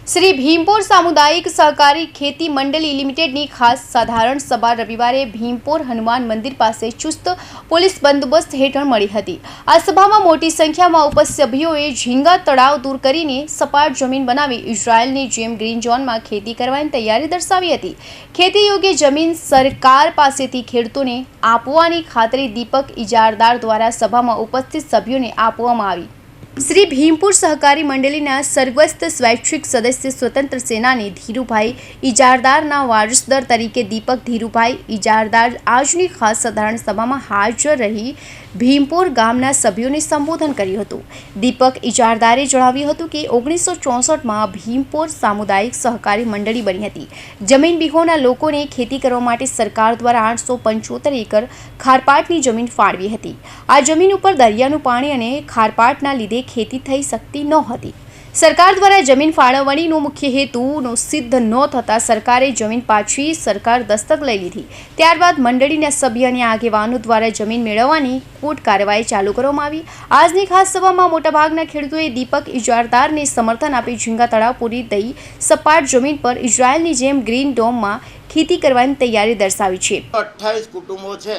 શ્રી ભીમપોર સામુદાયિક સહકારી ખેતી મંડળી લિમિટેડની ખાસ સાધારણ સભા રવિવારે ભીમપોર હનુમાન મંદિર પાસે ચુસ્ત પોલીસ બંદોબસ્ત હેઠળ મળી હતી। આ સભામાં મોટી સંખ્યામાં ઉપસ્થિત સભ્યોએ ઝીંગા તળાવ દૂર કરીને સપાટ જમીન બનાવી ઇઝરાયલની જેમ ગ્રીન ઝોનમાં ખેતી કરવાની તૈયારી દર્શાવી હતી। ખેતી યોગ્ય જમીન સરકાર પાસેથી ખેડૂતોને આપવાની ખાતરી દીપક ઇજારદાર દ્વારા સભામાં ઉપસ્થિત સભ્યોને આપવામાં આવી। श्री भीमपुर सहकारी मंडलीना सर्वस्थ स्वैच्छिक सदस्य स्वतंत्र सेनानी धीरूभाई इजारदारना वारसदार तरीके दीपक धीरूभाई इजारदार आजनी खास साधारण सभामां हाजर रही भीमपुर गामना सभ्योने संबोधन कर्युं हतुं। दीपक इजारदारे जणाव्युं हतुं कि 1964 में भीमपुर सामुदायिक सहकारी मंडली बनी हती। जमीन विहोना लोकोने खेती करवा माटे सरकार द्वारा 875 एकड़ खारपाटनी जमीन फाळवी हती। आ जमीन उपर दरियानुं पाणी अने खारपाटना लीधे खेती थई सकती नहोती। सरकार द्वारा जमीन फाळवણીનો मुख्य हेतुનો सिद्ध न थता सरकारे जमीन पाછી सरकार दस्तक लई लीधी। त्यारबाद मंडळीना सभ्य અને આગેવાનો દ્વારા જમીન મેળવવાની કોર્ટ કાર્યવાહી ચાલુ કરવામાં આવી। આજની ખાસ સભામાં મોટાભાગના ખેડૂતોએ દીપક ઇજારદારને સમર્થન આપી ઝીંગા તળાવ પૂરી દઈ સપાટ જમીન પર ઇઝરાયલની જેમ ગ્રીન ડોમમાં ખેતી કરવાની તૈયારી દર્શાવી છે। 28 કુટુંબો છે।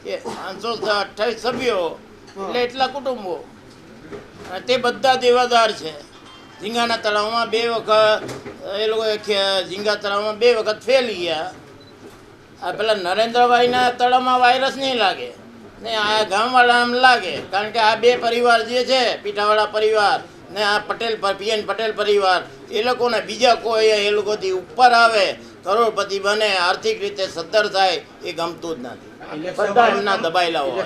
528 સભ્યો એટલે એટલા કુટુંબો તે બધા દેવાદાર છે। ઝીંગાના તળાવમાં 2 વખત એ લોકો ઝીંગા તળાવમાં 2 વખત ફેલી ગયા। આ પેલા નરેન્દ્રભાઈના તળાવમાં વાયરસ નહીં લાગે ને આ ગામવાળામાં લાગે, કારણ કે આ 2 પરિવાર જે છે પીઠાવાળા પરિવાર ને આ પટેલ પીએન પટેલ પરિવાર એ લોકોને બીજા કોઈ એ લોકોથી ઉપર આવે કરોડપતિ બને આર્થિક રીતે સદ્ધર થાય એ ગમતું જ નથી। બધા એમના દબાયેલા હોય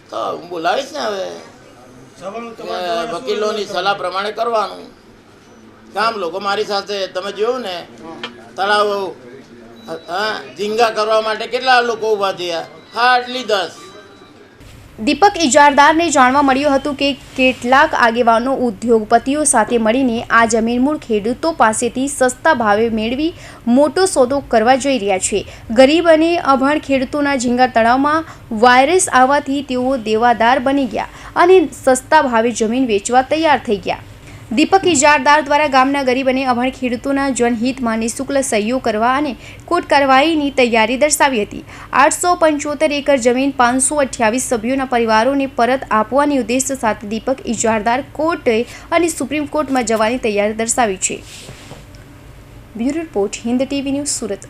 તો હું બોલાવીશ ને હવે વકીલોની સલાહ પ્રમાણે કરવાનું। ગામ લોકો મારી સાથે તમે જોયું ને તળાવ ઝીંગા કરવા માટે કેટલા લોકો ઊભા થયા, હાર્ડલી 10। દીપક ઇજારદારને જાણવા મળ્યું હતું કે કેટલાક આગેવાનો ઉદ્યોગપતિઓ સાથે મળીને આ જમીન મૂળ ખેડૂતો પાસેથી સસ્તા ભાવે મેળવી મોટો સોદો કરવા જઈ રહ્યા છે। ગરીબ અને અભણ ખેડૂતોના ઝીંગા તળાવમાં વાયરસ આવવાથી તેઓ દેવાદાર બની ગયા અને સસ્તા ભાવે જમીન વેચવા તૈયાર થઈ ગયા। દીપક ઇજારદાર દ્વારા ગામના ગરીબ અને અભણ ખેડૂતોના જનહિતમાં નિઃશુલ્ક સહયોગ કરવા અને કોર્ટ કાર્યવાહીની તૈયારી દર્શાવી હતી। 875 એકર જમીન 528 સભ્યોના પરિવારોને પરત આપવાની ઉદ્દેશ્ય સાથે દીપક ઇજારદાર કોર્ટ અને સુપ્રીમ કોર્ટમાં જવાની તૈયારી દર્શાવી છે। Bureau report, Hind TV news, Surat.